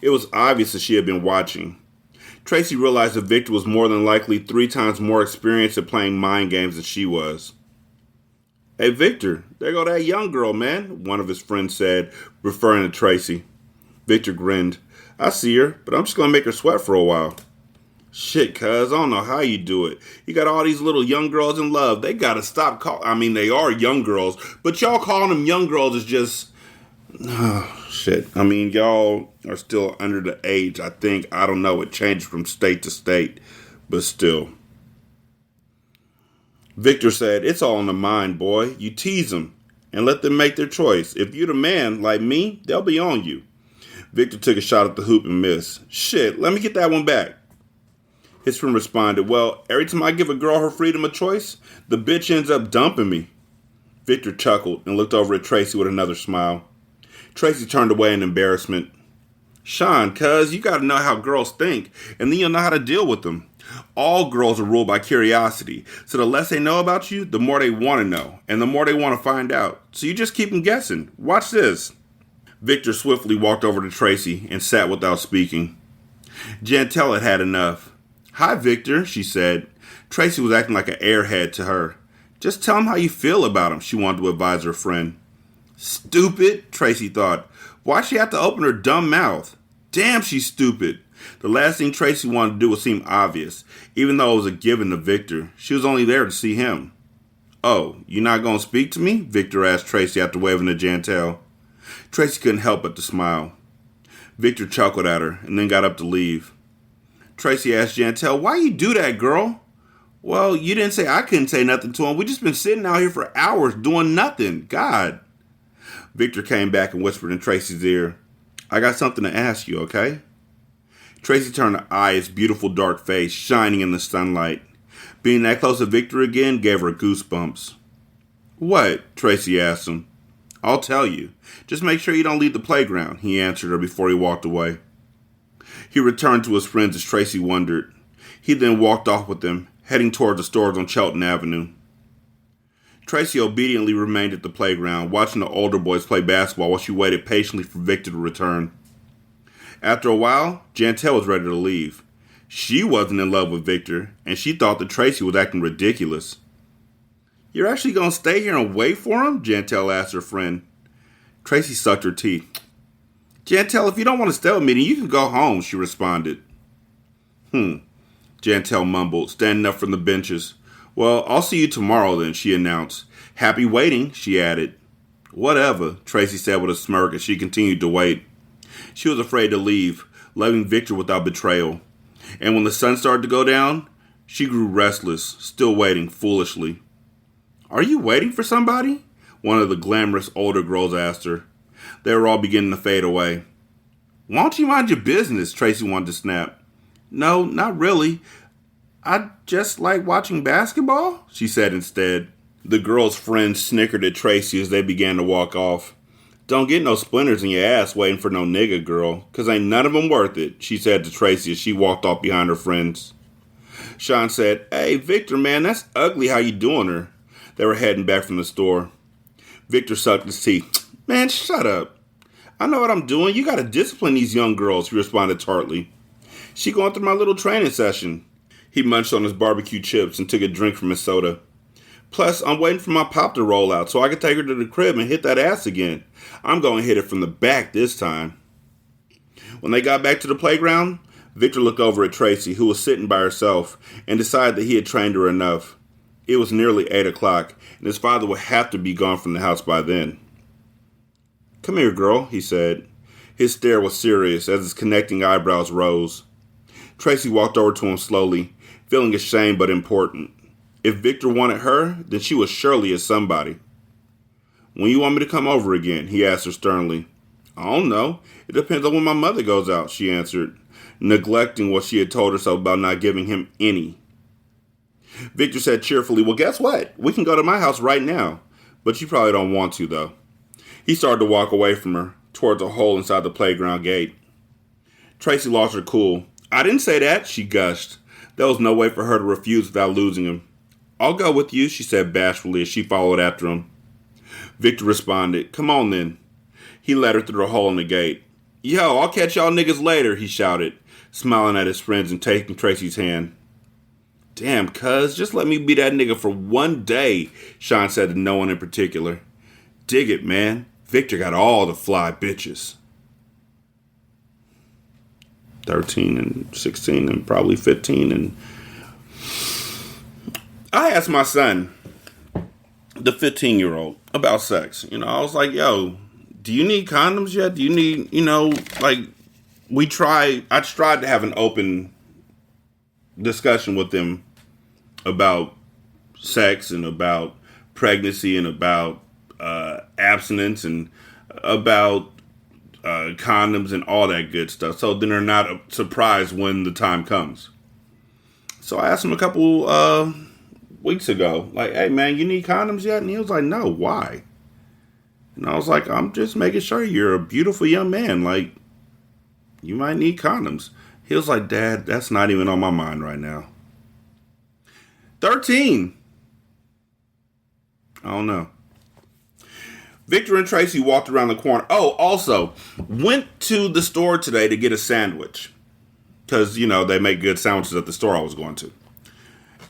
It was obvious that she had been watching. Tracy realized that Victor was more than likely 3 times more experienced at playing mind games than she was. Hey, Victor, there go that young girl, man, one of his friends said, referring to Tracy. Victor grinned. I see her, but I'm just going to make her sweat for a while. Shit, cuz, I don't know how you do it. You got all these little young girls in love. They got to stop they are young girls, but y'all calling them young girls is just... Oh, shit. I mean, y'all are still under the age, I think. I don't know. It changes from state to state. But still. Victor said, it's all in the mind, boy. You tease them and let them make their choice. If you're the man, like me, they'll be on you. Victor took a shot at the hoop and missed. Shit, let me get that one back. His friend responded, well, every time I give a girl her freedom of choice, the bitch ends up dumping me. Victor chuckled and looked over at Tracy with another smile. Tracy turned away in embarrassment. Sean, cuz, you gotta know how girls think, and then you'll know how to deal with them. All girls are ruled by curiosity, so the less they know about you, the more they want to know, and the more they want to find out. So you just keep them guessing. Watch this. Victor swiftly walked over to Tracy and sat without speaking. Jantel had had enough. Hi, Victor, she said. Tracy was acting like an airhead to her. Just tell him how you feel about him, she wanted to advise her friend. Stupid, Tracy thought. Why'd she have to open her dumb mouth? Damn, she's stupid. The last thing Tracy wanted to do was seem obvious, even though it was a given to Victor. She was only there to see him. Oh, you not gonna speak to me? Victor asked Tracy after waving to Jantel. Tracy couldn't help but to smile. Victor chuckled at her and then got up to leave. Tracy asked Jantel, why you do that, girl? Well, you didn't say I couldn't say nothing to him. We just been sitting out here for hours doing nothing. God. Victor came back and whispered in Tracy's ear, I got something to ask you, okay? Tracy turned to eye his beautiful dark face shining in the sunlight. Being that close to Victor again gave her goosebumps. What? Tracy asked him. I'll tell you. Just make sure you don't leave the playground, he answered her before he walked away. He returned to his friends as Tracy wondered. He then walked off with them, heading toward the stores on Chelton Avenue. Tracy obediently remained at the playground, watching the older boys play basketball while she waited patiently for Victor to return. After a while, Jantel was ready to leave. She wasn't in love with Victor, and she thought that Tracy was acting ridiculous. "You're actually going to stay here and wait for him?" Jantel asked her friend. Tracy sucked her teeth. "Jantel, if you don't want to stay with me, then you can go home," she responded. Jantel mumbled, standing up from the benches. "Well, I'll see you tomorrow then," she announced. "Happy waiting," she added. "Whatever," Tracy said with a smirk as she continued to wait. She was afraid to leave, leaving Victor without betrayal. And when the sun started to go down, she grew restless, still waiting foolishly. "Are you waiting for somebody?" one of the glamorous older girls asked her. They were all beginning to fade away. "Why don't you mind your business?" Tracy wanted to snap. "No, not really. I just like watching basketball," she said instead. The girl's friends snickered at Tracy as they began to walk off. "Don't get no splinters in your ass waiting for no nigga, girl, 'cause ain't none of them worth it," she said to Tracy as she walked off behind her friends. Sean said, "Hey, Victor, man, that's ugly how you doing her." They were heading back from the store. Victor sucked his teeth. "Man, shut up. I know what I'm doing. You gotta discipline these young girls," he responded tartly. "She going through my little training session." He munched on his barbecue chips and took a drink from his soda. "Plus, I'm waiting for my pop to roll out so I can take her to the crib and hit that ass again. I'm going to hit it from the back this time." When they got back to the playground, Victor looked over at Tracy, who was sitting by herself, and decided that he had trained her enough. It was nearly 8 o'clock, and his father would have to be gone from the house by then. "Come here, girl," he said. His stare was serious as his connecting eyebrows rose. Tracy walked over to him slowly, feeling ashamed but important. If Victor wanted her, then she was surely a somebody. "When you want me to come over again?" he asked her sternly. "I don't know. It depends on when my mother goes out," she answered, neglecting what she had told herself about not giving him any. Victor said cheerfully, "Well, guess what? We can go to my house right now. But you probably don't want to, though." He started to walk away from her, towards a hole inside the playground gate. Tracy lost her cool. "I didn't say that," she gushed. There was no way for her to refuse without losing him. "I'll go with you," she said bashfully as she followed after him. Victor responded, "Come on then." He led her through the hole in the gate. "Yo, I'll catch y'all niggas later," he shouted, smiling at his friends and taking Tracy's hand. "Damn, cuz, just let me be that nigga for one day," Sean said to no one in particular. "Dig it, man. Victor got all the fly bitches." 13 and 16 and probably 15 and... I asked my son, the 15-year-old, about sex. I was like, "Yo, do you need condoms yet? Do you need, I tried to have an open discussion with them about sex and about pregnancy and about abstinence and about condoms and all that good stuff. So then they're not surprised when the time comes." So I asked him a couple weeks ago, like, "Hey, man, you need condoms yet?" And he was like, "No, why?" And I was like, "I'm just making sure you're a beautiful young man. Like, you might need condoms." He was like, "Dad, that's not even on my mind right now." 13. I don't know. Victor and Tracy walked around the corner. Oh, also, went to the store today to get a sandwich. Because, they make good sandwiches at the store I was going to.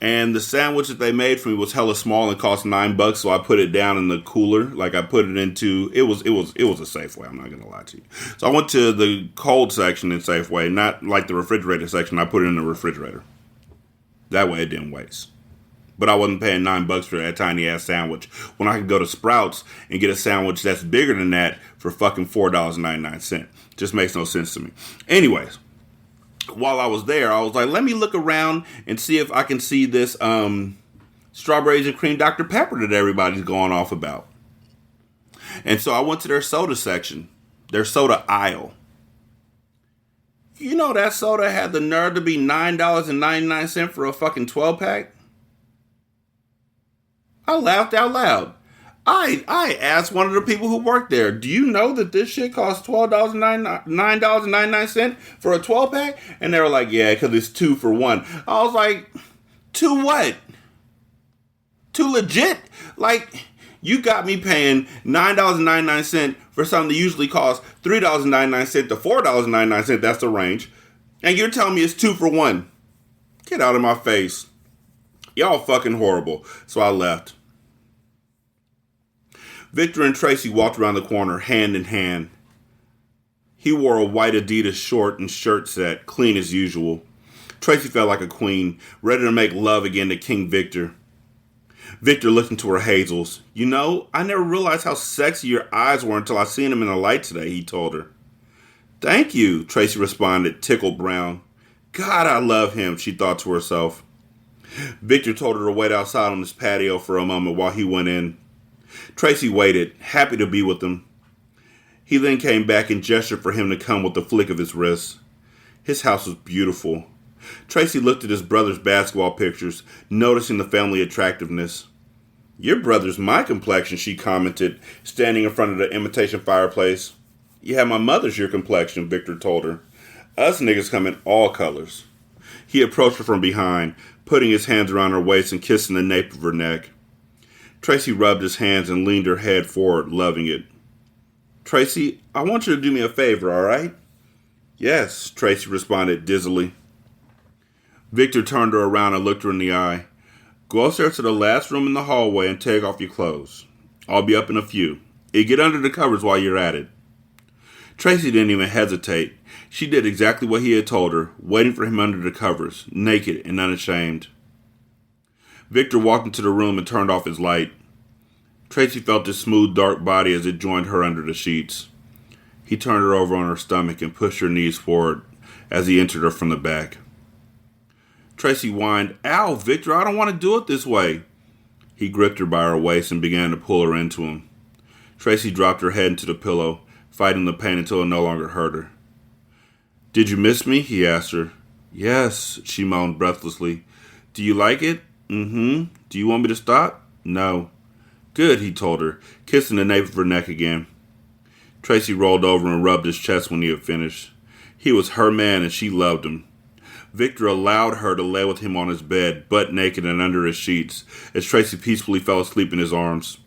And the sandwich that they made for me was hella small and cost $9, so I put it down in the cooler. Like, I put it into... It was a Safeway, I'm not going to lie to you. So I went to the cold section in Safeway, not like the refrigerator section. I put it in the refrigerator. That way it didn't waste. But I wasn't paying $9 for that tiny-ass sandwich when I could go to Sprouts and get a sandwich that's bigger than that for fucking $4.99. Just makes no sense to me. Anyways, while I was there, I was like, let me look around and see if I can see this strawberries and cream Dr. Pepper that everybody's going off about. And so I went to their soda section, their soda aisle. That soda had the nerve to be $9.99 for a fucking 12-pack? I laughed out loud. I asked one of the people who worked there, "Do you know that this shit costs $9.99 for a 12-pack? And they were like, "Yeah, because it's 2 for 1. I was like, "2 what? 2 legit? Like, You got me paying $9.99 for something that usually costs $3.99 to $4.99. That's the range. And you're telling me it's 2 for 1. Get out of my face. Y'all fucking horrible. So I left. Victor and Tracy walked around the corner, hand in hand. He wore a white Adidas short and shirt set, clean as usual. Tracy felt like a queen, ready to make love again to King Victor. Victor looked into her hazels. You know, I never realized how sexy your eyes were until I seen them in the light today, he told her. Thank you, Tracy responded, tickled brown. God, I love him, she thought to herself. Victor told her to wait outside on his patio for a moment while he went in. Tracy waited, happy to be with him. He then came back and gestured for him to come with a flick of his wrist. His house was beautiful. Tracy looked at his brother's basketball pictures, noticing the family attractiveness. Your brother's my complexion, she commented, standing in front of the imitation fireplace. Yeah, my mother's your complexion, Victor told her. Us niggas come in all colors. He approached her from behind, putting his hands around her waist and kissing the nape of her neck. Tracy rubbed his hands and leaned her head forward, loving it. Tracy, I want you to do me a favor, all right? Yes, Tracy responded dizzily. Victor turned her around and looked her in the eye. Go upstairs to the last room in the hallway and take off your clothes. I'll be up in a few. And get under the covers while you're at it. Tracy didn't even hesitate. She did exactly what he had told her, waiting for him under the covers, naked and unashamed. Victor walked into the room and turned off his light. Tracy felt his smooth, dark body as it joined her under the sheets. He turned her over on her stomach and pushed her knees forward as he entered her from the back. Tracy whined, Ow, Victor, I don't want to do it this way. He gripped her by her waist and began to pull her into him. Tracy dropped her head into the pillow, fighting the pain until it no longer hurt her. Did you miss me? He asked her. Yes, she moaned breathlessly. Do you like it? Mm-hmm. Do you want me to stop? No. Good, he told her, kissing the nape of her neck again. Tracy rolled over and rubbed his chest when he had finished. He was her man and she loved him. Victor allowed her to lay with him on his bed, butt naked and under his sheets, as Tracy peacefully fell asleep in his arms.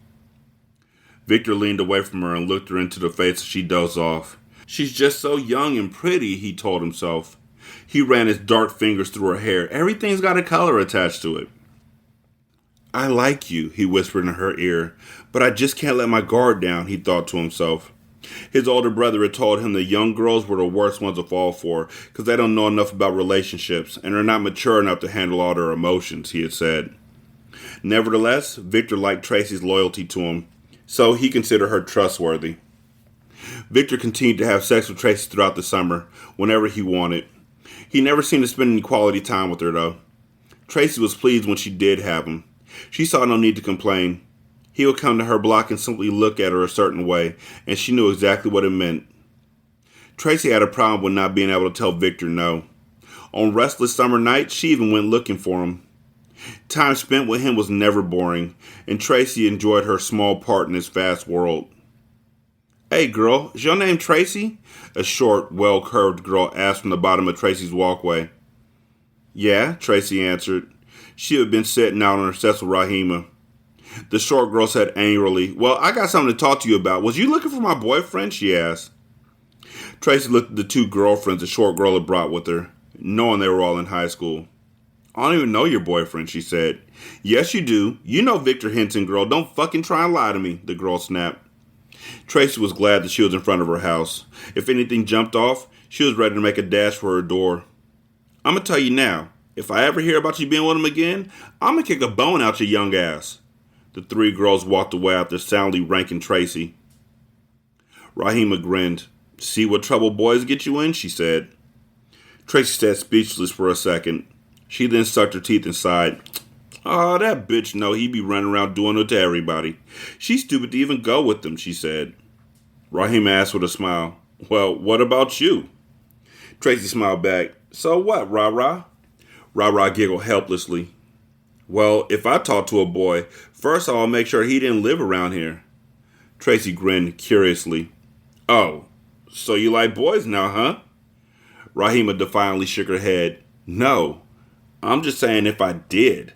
Victor leaned away from her and looked her into the face as she dozed off. She's just so young and pretty, he told himself. He ran his dark fingers through her hair. Everything's got a color attached to it. I like you, he whispered in her ear, but I just can't let my guard down, he thought to himself. His older brother had told him that young girls were the worst ones to fall for because they don't know enough about relationships and are not mature enough to handle all their emotions, he had said. Nevertheless, Victor liked Tracy's loyalty to him, so he considered her trustworthy. Victor continued to have sex with Tracy throughout the summer, whenever he wanted. He never seemed to spend any quality time with her, though. Tracy was pleased when she did have him. She saw no need to complain. He would come to her block and simply look at her a certain way, and she knew exactly what it meant. Tracy had a problem with not being able to tell Victor no. On restless summer nights, she even went looking for him. Time spent with him was never boring, and Tracy enjoyed her small part in his vast world. Hey girl, is your name Tracy? A short, well-curved girl asked from the bottom of Tracy's walkway. Yeah, Tracy answered. She had been sitting out on her steps with Rahima. The short girl said angrily, Well, I got something to talk to you about. Was you looking for my boyfriend? She asked. Tracy looked at the two girlfriends the short girl had brought with her, knowing they were all in high school. I don't even know your boyfriend, she said. Yes, you do. You know Victor Hinton, girl. Don't fucking try and lie to me, the girl snapped. Tracy was glad that she was in front of her house. If anything jumped off, she was ready to make a dash for her door. I'm going to tell you now, if I ever hear about you being with him again, I'm going to kick a bone out your young ass. The three girls walked away after soundly ranking Tracy. Rahima grinned. See what trouble boys get you in, she said. Tracy sat speechless for a second. She then sucked her teeth and sighed. Oh, that bitch know he be running around doing it to everybody. She's stupid to even go with them, she said. Rahima asked with a smile. Well, what about you? Tracy smiled back. So what, Rah-Rah? Rah-Rah giggled helplessly. Well, if I talk to a boy, first I'll make sure he didn't live around here. Tracy grinned curiously. Oh, so you like boys now, huh? Rahima defiantly shook her head. No, I'm just saying if I did.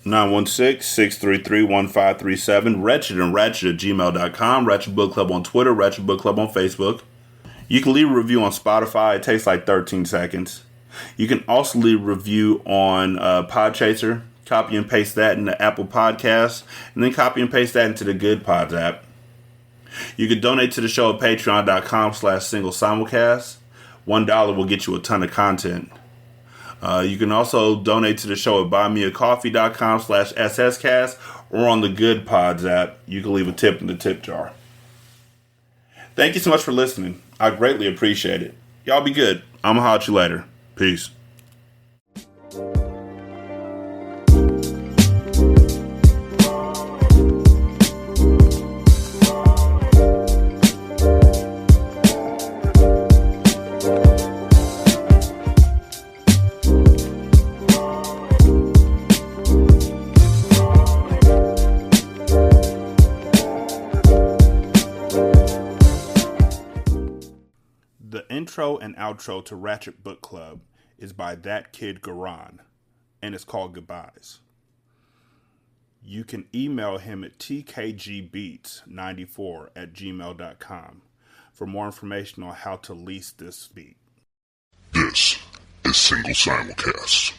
916-633-1537, Ratchet and Ratchet at gmail.com, Ratchet Book Club on Twitter, Ratchet Book Club on Facebook. You can leave a review on Spotify. It takes like 13 seconds. You can also leave a review on Podchaser. Copy and paste that into Apple Podcasts, and then copy and paste that into the Good Pods app. You can donate to the show at patreon.com/single simulcast. $1 will get you a ton of content. You can also donate to the show at buymeacoffee.com/sscast or on the Good Pods app. You can leave a tip in the tip jar. Thank you so much for listening. I greatly appreciate it. Y'all be good. I'm going to holler at you later. Peace. The intro and outro to Ratchet Book Club is by That Kid Garan, and it's called Goodbyes. You can email him at tkgbeats94@gmail.com for more information on how to lease this beat. This is Single Simulcast.